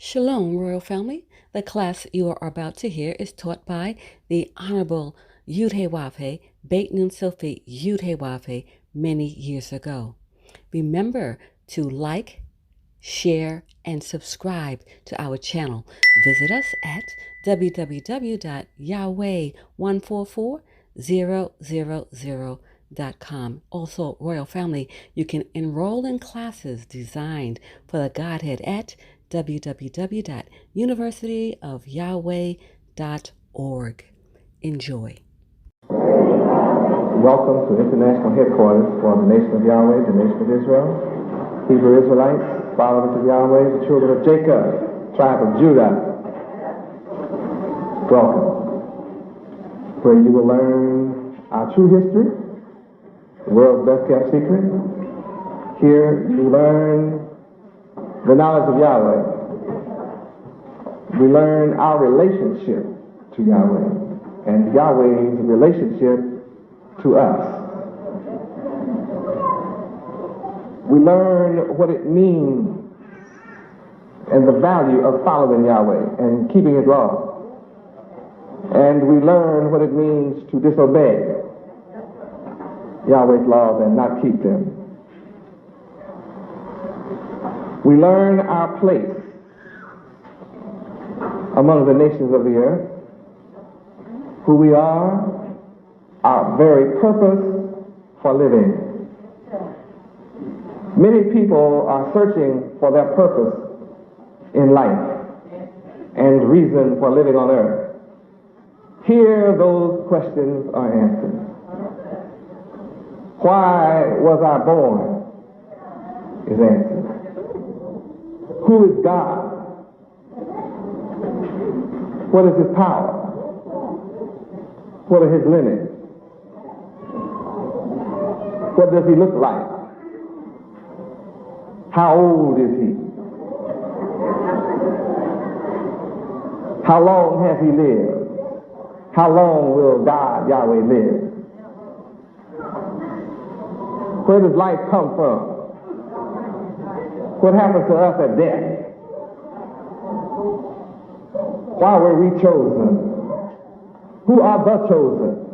Shalom, Royal Family. The class you are about to hear is taught by the Honorable Yahweh Ben Yahweh many years ago. Remember to like, share, and subscribe to our channel. Visit us at www.yahweh144000.com. Also, Royal Family, you can enroll in classes designed for the Godhead at www.universityofyahweh.org. Enjoy. Welcome to international headquarters for the nation of Yahweh, the nation of Israel, Hebrew Israelites, followers of Yahweh, the children of Jacob, tribe of Judah. Welcome, where you will learn our true history, the world's best kept secret. Here you learn the knowledge of Yahweh. We learn our relationship to Yahweh and Yahweh's relationship to us. We learn what it means and the value of following Yahweh and keeping His law. And we learn what it means to disobey Yahweh's laws and not keep them. We learn our place among the nations of the earth, who we are, our very purpose for living. Many people are searching for their purpose in life and reason for living on earth. Here those questions are answered. Why was I born? Is answered. Who is God? What is His power? What are His limits? What does He look like? How old is He? How long has He lived? How long will God, Yahweh, live? Where does life come from? What happens to us at death? Why were we chosen? Who are the chosen?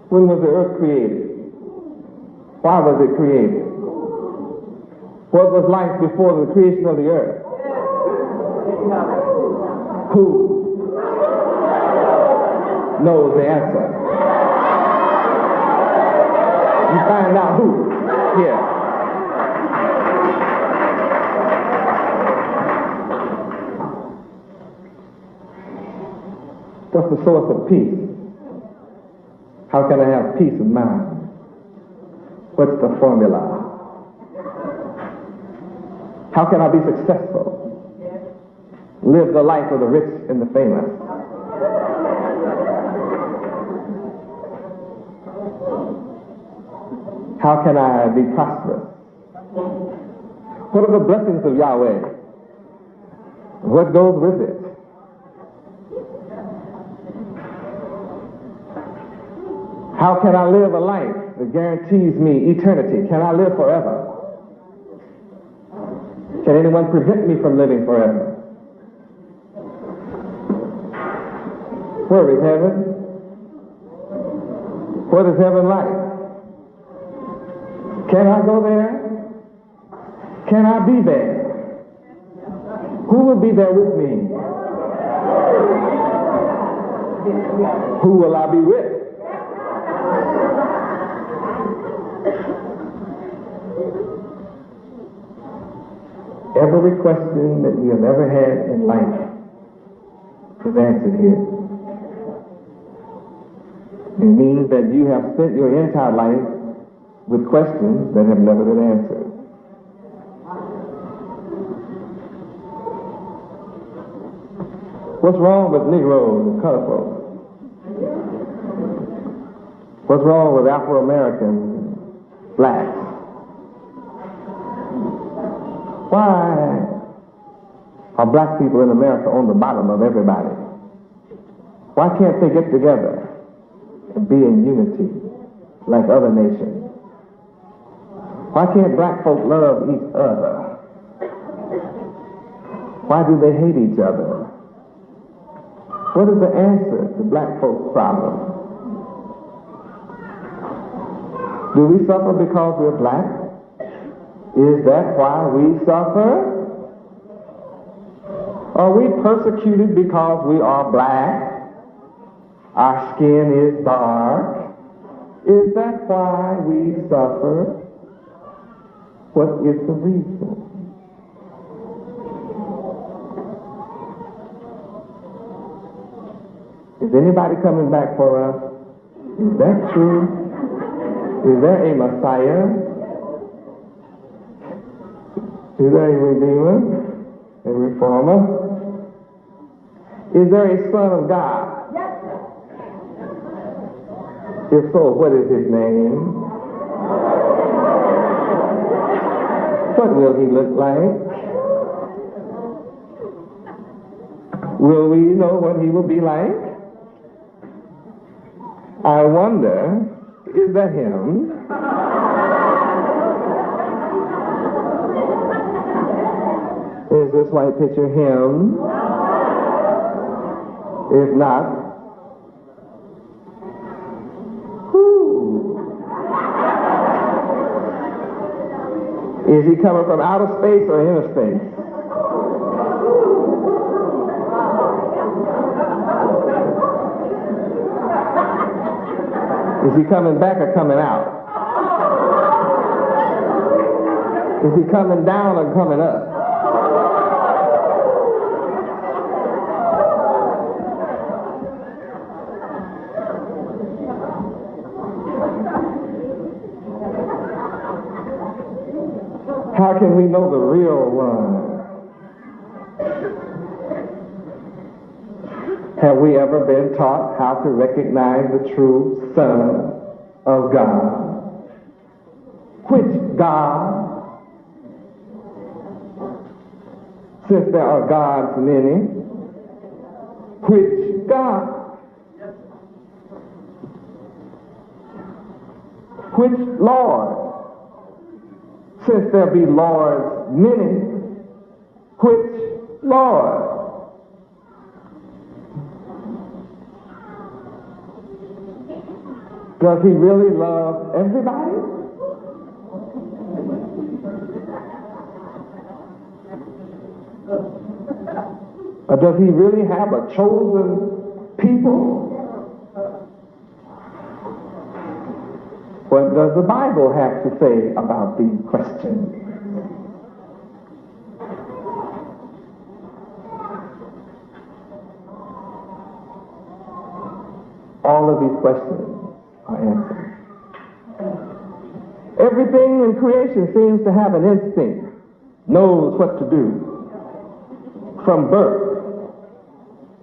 When was the earth created? Why was it created? What was life before the creation of the earth? Who knows the answer? You find out who here. What's the source of peace? How can I have peace of mind? What's the formula? How can I be successful? Live the life of the rich and the famous. How can I be prosperous? What are the blessings of Yahweh? What goes with it? How can I live a life that guarantees me eternity? Can I live forever? Can anyone prevent me from living forever? Where is heaven? What is heaven like? Can I go there? Can I be there? Who will be there with me? Who will I be with? Every question that we have ever had in life is answered here. It means that you have spent your entire life with questions that have never been answered. What's wrong with Negroes and colored folks? What's wrong with Afro-Americans and blacks? Why are black people in America on the bottom of everybody? Why can't they get together and be in unity like other nations? Why can't black folk love each other? Why do they hate each other? What is the answer to black folks' problem? Do we suffer because we're black? Is that why we suffer? Are we persecuted because we are black? Our skin is dark? Is that why we suffer? What is the reason? Is anybody coming back for us? Is that true? Is there a Messiah? Is there a Redeemer? A Reformer? Is there a Son of God? If so, what is his name? What will he look like? Will we know what he will be like? I wonder, is that him? Is this white picture him? If not, who? Is he coming from outer space or inner space? Is he coming back or coming out? Is he coming down or coming up? How can we know the real one? Have we ever been taught how to recognize the true Son of God? Which God? Since there are gods many, which God? Which Lord? Since there be lords many, which Lord? Does he really love everybody? Or does he really have a chosen people? What does the Bible have to say about these questions? All of these questions are answered. Everything in creation seems to have an instinct, knows what to do. From birth,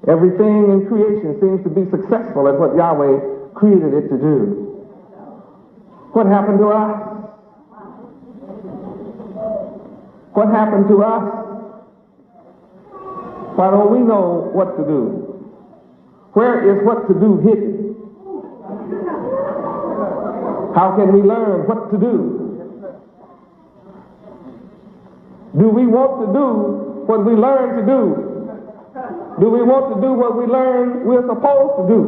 everything in creation seems to be successful at what Yahweh created it to do. What happened to us? What happened to us? Why don't we know what to do? Where is what to do hidden? How can we learn what to do? Do we want to do what we learn to do? Do we want to do what we learn we're supposed to do?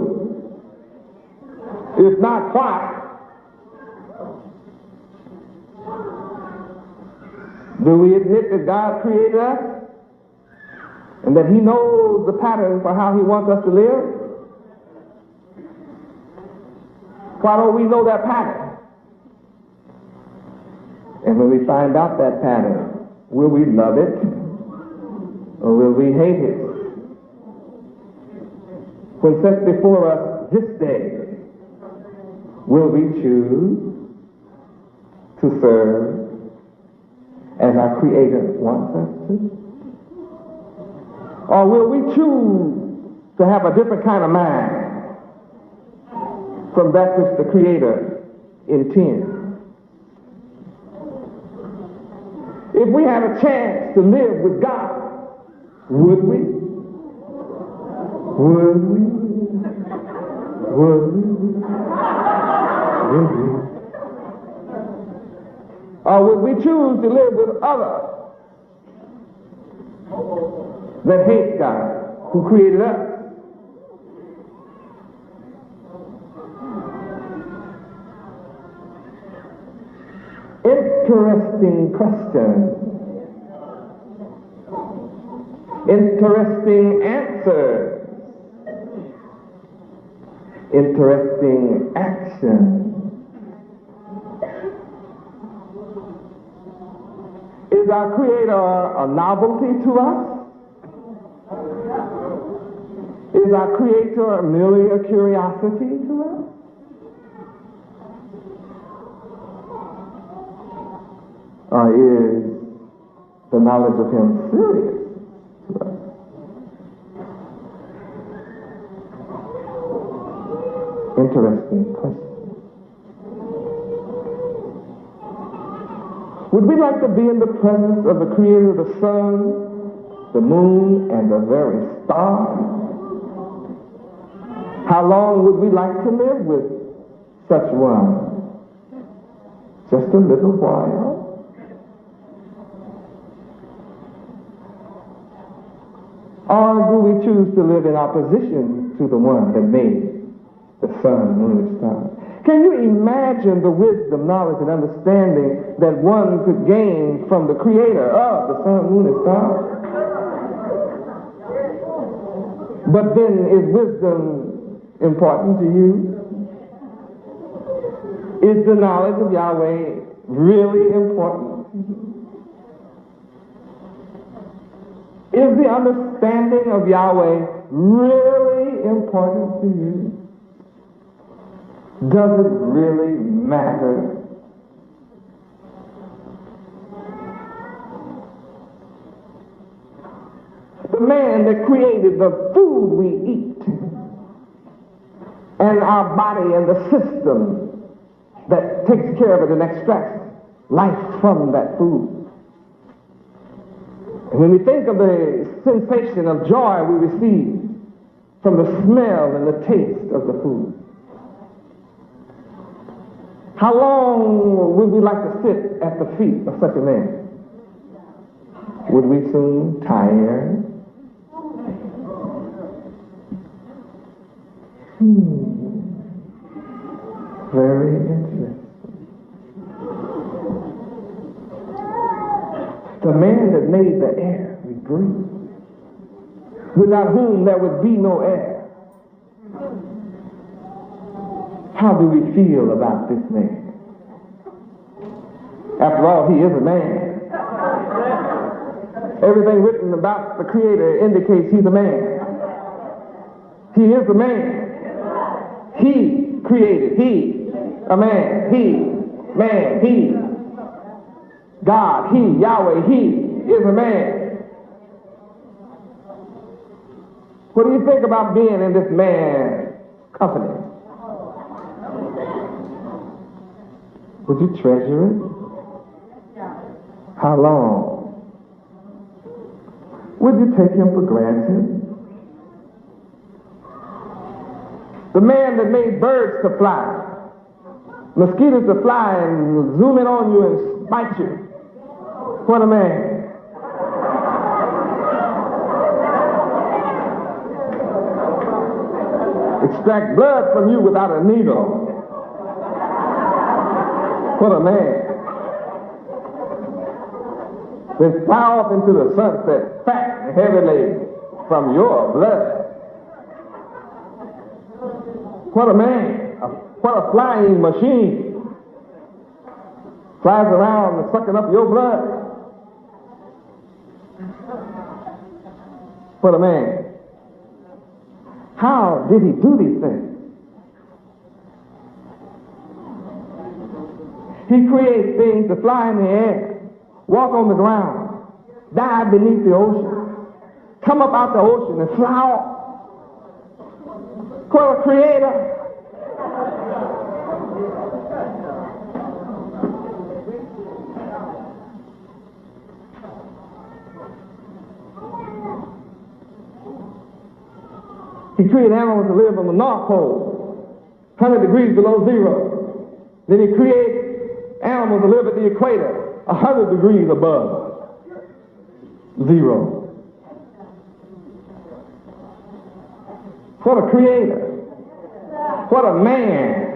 If not, why? Do we admit that God created us and that he knows the pattern for how he wants us to live? Why don't we know that pattern? And when we find out that pattern, will we love it or will we hate it? When set before us this day, will we choose to serve as our Creator wants us to? Or will we choose to have a different kind of mind from that which the Creator intends? If we had a chance to live with God, would we? Would we? Would we? Would we? Or would we choose to live with others that hate God, who created us? Interesting question. Interesting answer. Interesting action. Is our Creator a novelty to us? Is our Creator merely a curiosity to us? Or is the knowledge of Him serious to us? Interesting question. Would we like to be in the presence of the Creator of the sun, the moon, and the very stars? How long would we like to live with such one? Just a little while? Or do we choose to live in opposition to the one that made the sun, moon, and stars? Can you imagine the wisdom, knowledge, and understanding that one could gain from the Creator of the sun, moon, and stars? But then, is wisdom important to you? Is the knowledge of Yahweh really important? Is the understanding of Yahweh really important to you? Does it really matter? The man that created the food we eat and our body and the system that takes care of it and extracts life from that food. And when we think of the sensation of joy we receive from the smell and the taste of the food, how long would we like to sit at the feet of such a man? Would we soon tire? Very interesting. The man that made the air we breathe, without whom there would be no air. How do we feel about this man? After all, he is a man. Everything written about the Creator indicates he's a man. He is a man. He created. He, a man. He, man. He, God. He, Yahweh. He is a man. What do you think about being in this man's company? Would you treasure it? How long? Would you take him for granted? The man that made birds to fly, mosquitoes to fly and zoom in on you and bite you. What a man. Extract blood from you without a needle. What a man. Then fly off into the sunset, fat and heavy laden from your blood. What a man. What a flying machine. Flies around and sucking up your blood. What a man. How did he do these things? He creates things to fly in the air, walk on the ground, dive beneath the ocean, come up out the ocean and fly off. What a creator. He created animals to live on the North Pole, 100 degrees below zero. Then he created animals animals that live at the equator, 100 degrees above zero. What a creator. What a man.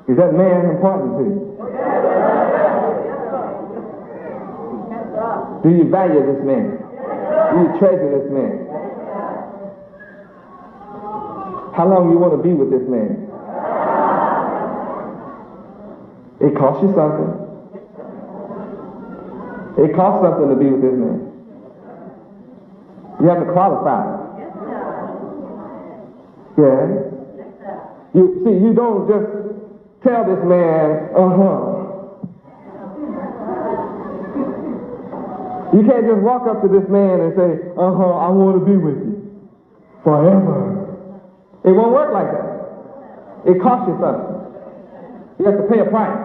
Is that man important to you? Do you value this man? Do you treasure this man? How long you want to be with this man? It costs you something. It costs something to be with this man. You have to qualify. Yeah. You don't just tell this man, You can't just walk up to this man and say, I want to be with you forever. It won't work like that. It costs you something. You have to pay a price.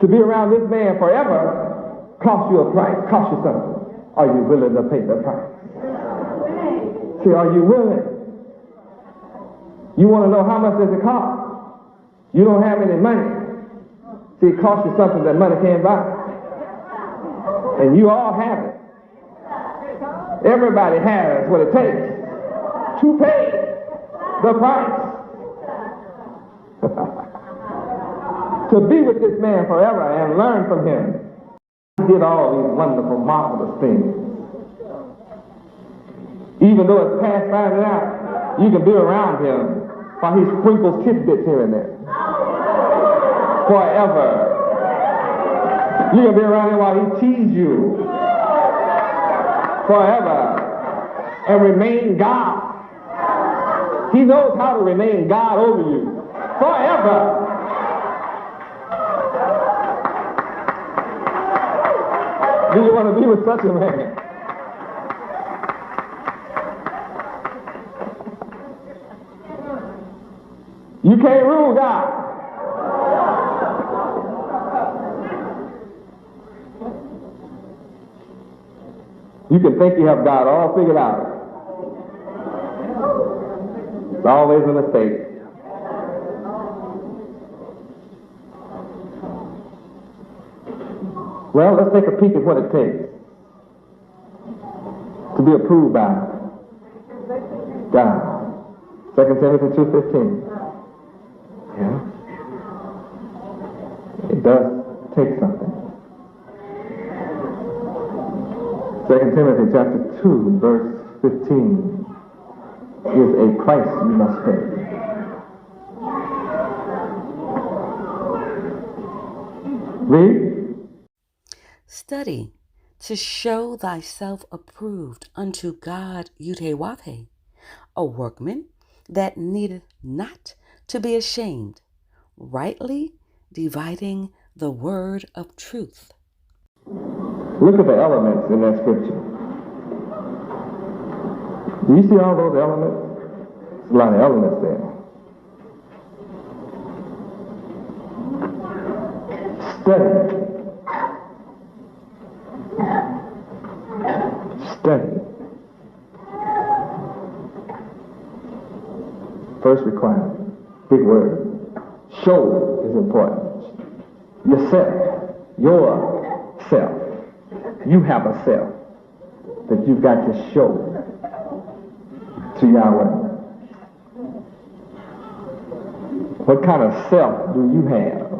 To be around this man forever costs you a price, costs you something. Are you willing to pay the price? See, are you willing? You want to know how much does it cost? You don't have any money. See, it costs you something that money can't buy. And you all have it. Everybody has what it takes to pay the price. To be with this man forever and learn from him. He did all these wonderful, marvelous things. Even though it's past finding out, you can be around him while he sprinkles tidbits here and there. Forever. You can be around him while he teases you. Forever. And remain God. He knows how to remain God over you. Forever. Do you want to be with such a man? You can't rule God. You can think you have God all figured out. It's always a mistake. Well, let's take a peek at what it takes to be approved by God. 2 Timothy 2:15. Yeah. It does take something. 2 Timothy chapter 2, verse 15 is a price you must pay. Read. Study to show thyself approved unto God Yahweh, a workman that needeth not to be ashamed, rightly dividing the word of truth. Look at the elements in that scripture. Do you see all those elements? There's a lot of elements there. Study. Study. First requirement, big word. Show is important. Yourself. You have a self that you've got to show to Yahweh. What kind of self do you have?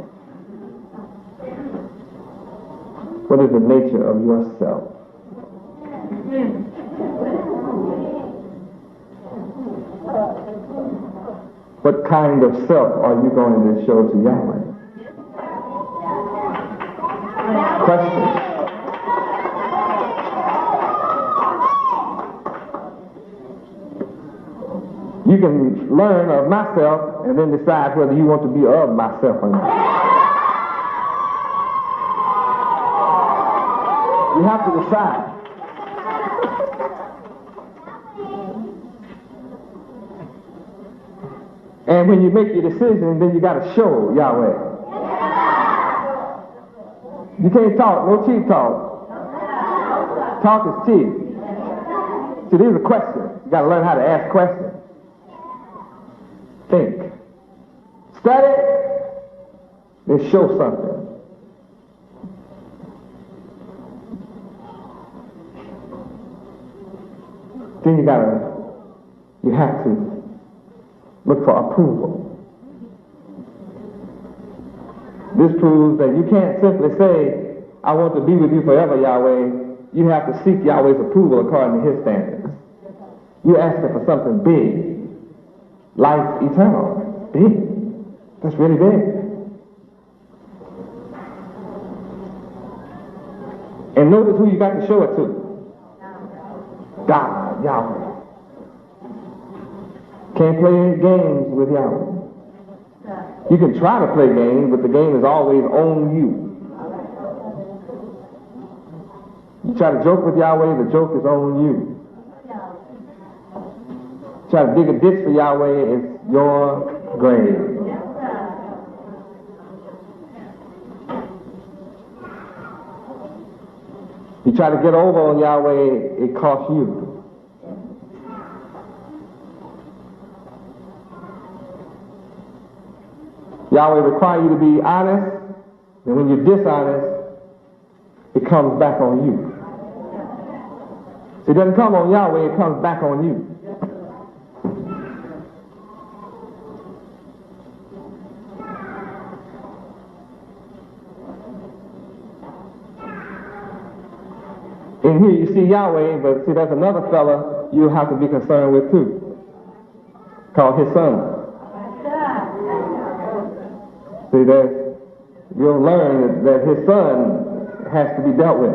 What is the nature of yourself? What kind of self are you going to show to Yahweh? Question. You can learn of myself and then decide whether you want to be of myself or not. You have to decide. And when you make your decision, then you got to show Yahweh. You can't talk, no cheap talk. Talk is cheap. See, these are questions. You got to learn how to ask questions. think. Study, then show something. Then you have to look for approval. This proves that you can't simply say, I want to be with you forever, Yahweh. You have to seek Yahweh's approval according to his standards. You're asking for something big. Life eternal. Big. That's really big. And notice who you got to show it to. God, Yahweh. Can't play games with Yahweh. You can try to play games, but the game is always on you. You try to joke with Yahweh, the joke is on you. Try to dig a ditch for Yahweh, it's your grave. You try to get over on Yahweh, it costs you. Yahweh requires you to be honest, and when you're dishonest, it comes back on you. So it doesn't come on Yahweh, it comes back on you. And here you see Yahweh, but see, there's another fella you have to be concerned with too, called his son. See, that you'll learn that his son has to be dealt with.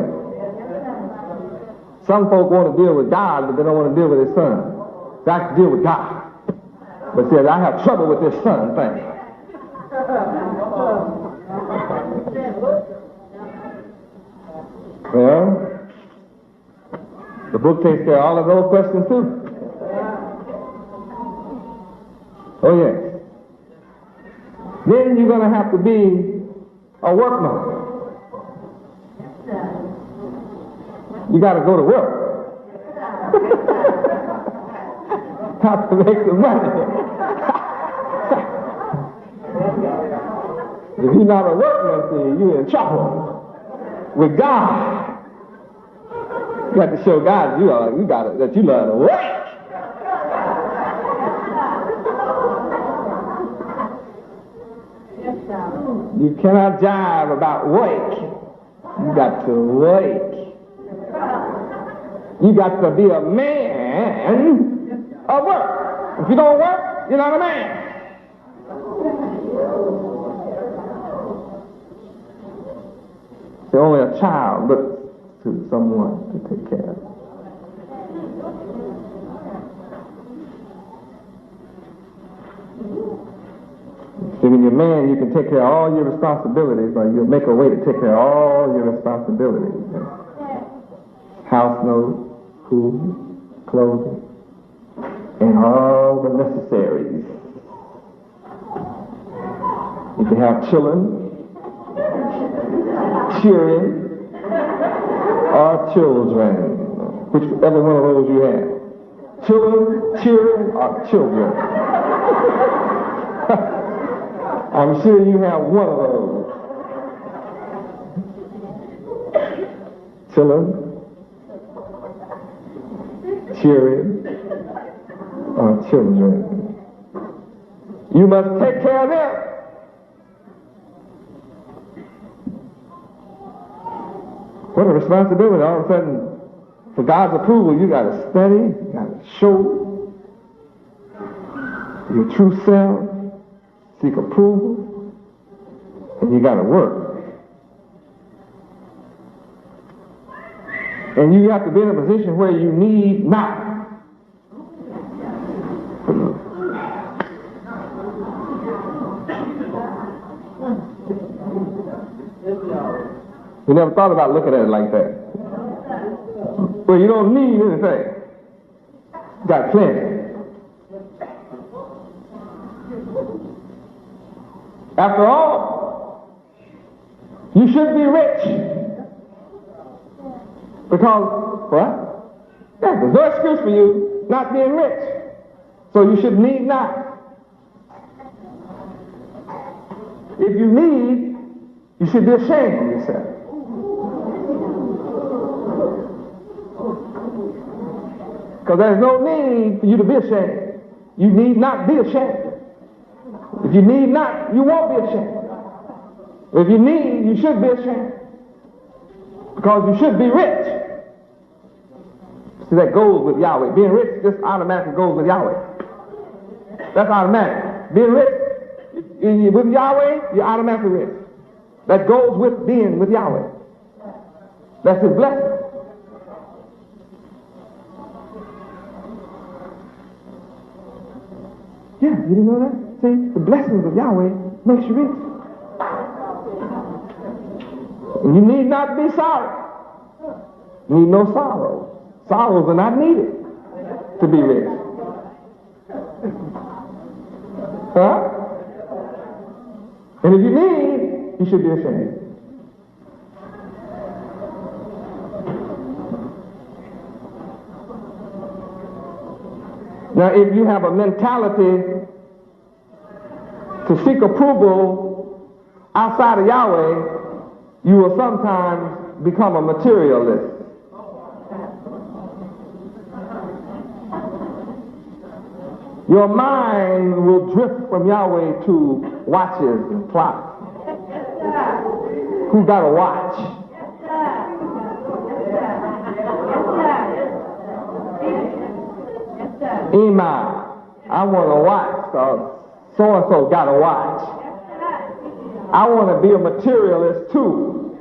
Some folk want to deal with God, but they don't want to deal with his son. So I can deal with God. But see, I have trouble with this son thing. Well, the book takes care of all of those questions too. Oh yes. Then you're going to have to be a workman. You got to go to work. Have to make some money. If you're not a workman, see, you're in trouble with God. You got to show God that you learn to work. You cannot jive about work. You got to work. You got to be a man of work. If you don't work, you're not a man. So only a child looks to someone to take care of it. See, when you're a man, you can take care of all your responsibilities, or you'll make a way to take care of all your responsibilities. House note, food, clothing, and all the necessaries. You can have children, cheering, or children. Whichever one of those you have. Children, cheering, or children. I'm sure you have one of those. Children, cheering, or children. You must take care of them. What a responsibility. All of a sudden, for God's approval, you got to study, you got to show your true self, seek approval, and you got to work. And you have to be in a position where you need not. You never thought about looking at it like that. Well, you don't need anything. Got plenty. After all, you should be rich. Because, what? Yeah, there's no excuse for you not being rich. So you should need not. If you need, you should be ashamed of yourself. Because there's no need for you to be ashamed. You need not be ashamed. If you need not, you won't be ashamed. If you need, you should be ashamed. Because you should be rich. See, that goes with Yahweh. Being rich just automatically goes with Yahweh. That's automatic. Being rich, with Yahweh, you're automatically rich. That goes with being with Yahweh. That's his blessing. Yeah, you didn't know that? See, the blessings of Yahweh makes you rich. And you need not be sorry. You need no sorrow. Sorrows are not needed to be rich. Huh? And if you need, you should be ashamed. Now, if you have a mentality to seek approval outside of Yahweh, you will sometimes become a materialist. Your mind will drift from Yahweh to watches and clocks. Who got a watch? I want a watch because so-and-so got a watch. I want to be a materialist too.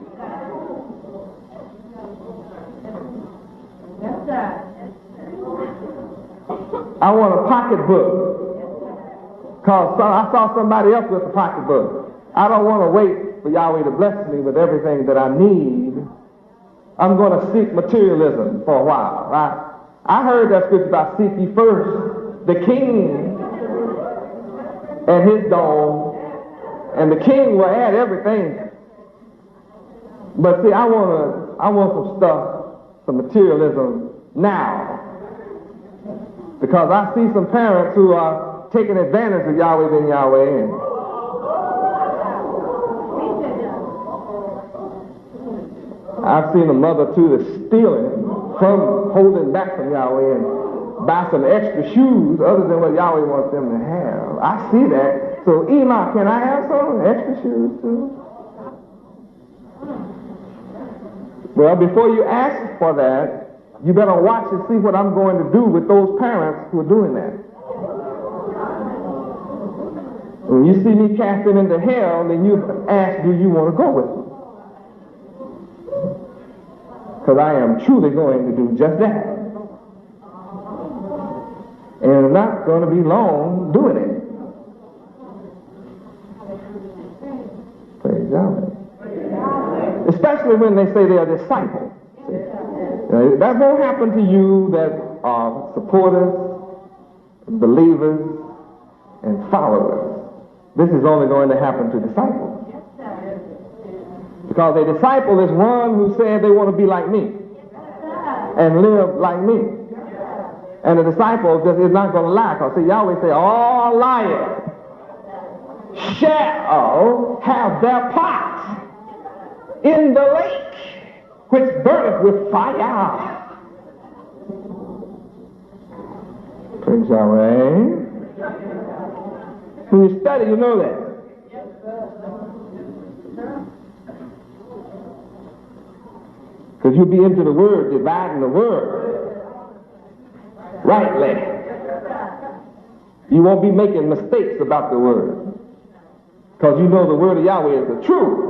I want a pocketbook because I saw somebody else with a pocketbook. I don't want to wait for Yahweh to bless me with everything that I need. I'm going to seek materialism for a while, right? I heard that scripture about seek ye first the king and his dome, and the king will add everything. But see, I want some stuff, some materialism now. Because I see some parents who are taking advantage of Yahweh Ben Yahweh. And I've seen a mother too that's stealing from holding back from Yahweh and buy some extra shoes other than what Yahweh wants them to have. I see that. So, Ema, can I have some extra shoes too? Well, before you ask for that, you better watch and see what I'm going to do with those parents who are doing that. When you see me cast them into hell, then you ask, do you want to go with me? Because I am truly going to do just that. And I'm not going to be long doing it. Praise Yahweh. Especially when they say they are disciples. That won't happen to you that are supporters, believers, and followers. This is only going to happen to disciples. Because a disciple is one who said they want to be like me and live like me. And a disciple just is not going to lie. Because see, Yahweh say, all liars shall have their part in the lake which burneth with fire. Praise Yahweh. When you study, you know that. Because you'll be into the Word, dividing the Word rightly. You won't be making mistakes about the Word. Because you know the Word of Yahweh is the truth.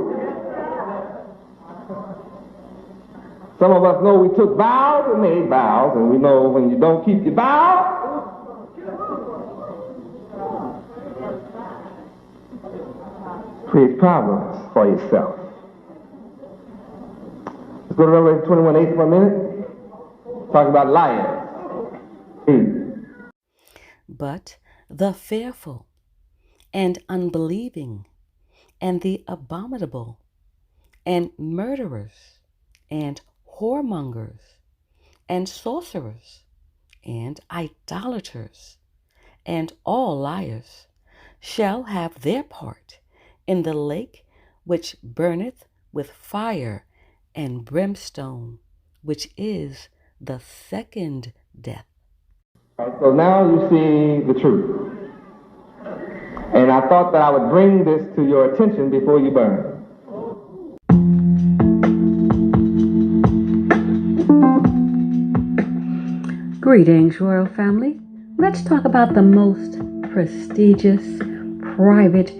Some of us know we took vows and made vows, and we know when you don't keep your vows, create problems for yourself. Let's go to Revelation 21:8 for a minute. Talk about lying. But the fearful and unbelieving and the abominable and murderers and whoremongers and sorcerers and idolaters and all liars shall have their part in the lake which burneth with fire and brimstone, which is the second death. So now you see the truth. And I thought that I would bring this to your attention before you burn. Greetings, royal family. Let's talk about the most prestigious private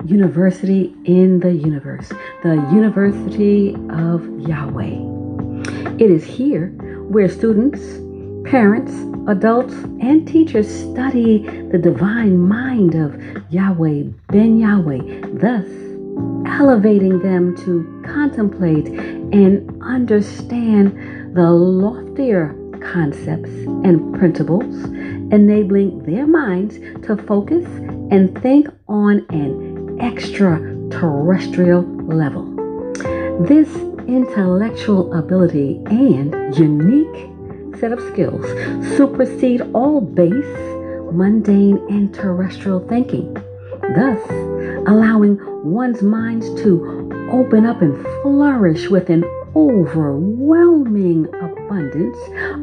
university in the universe, the University of Yahweh. It is here where students, parents, adults, and teachers study the divine mind of Yahweh Ben Yahweh, thus elevating them to contemplate and understand the loftier concepts and principles, enabling their minds to focus and think on an extraterrestrial level. This intellectual ability and unique set of skills supersede all base, mundane, and terrestrial thinking, thus allowing one's minds to open up and flourish with an overwhelming abundance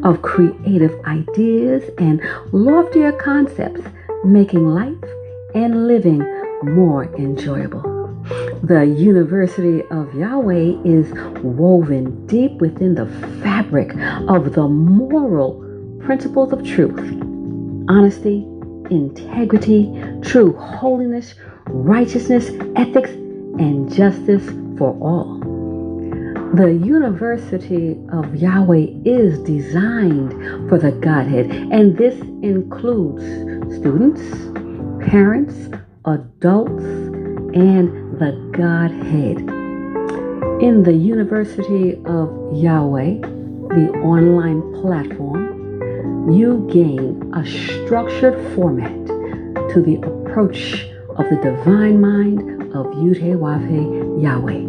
of creative ideas and loftier concepts, making life and living more enjoyable. The University of Yahweh is woven deep within the fabric of the moral principles of truth, honesty, integrity, true holiness, righteousness, ethics, and justice for all. The University of Yahweh is designed for the Godhead, and this includes students, parents, adults, and the Godhead. In the University of Yahweh, the online platform, you gain a structured format to the approach of the divine mind of Yud-Heh-Wav-Heh Yahweh.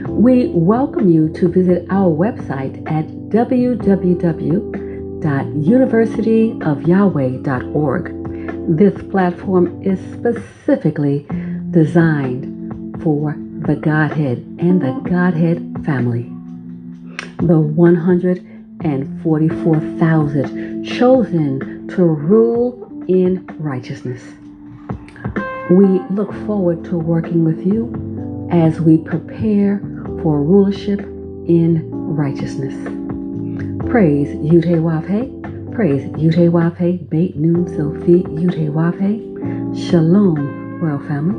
We welcome you to visit our website at www.universityofyahweh.org. This platform is specifically designed for the Godhead and the Godhead family. The 144,000 chosen to rule in righteousness. We look forward to working with you as we prepare for rulership in righteousness. Praise Yud-Heh-Wav-Heh. Praise Yud-Heh-Wav-Heh. Beit Nun Sophie Yud-Heh-Wav-Heh. Shalom, royal family.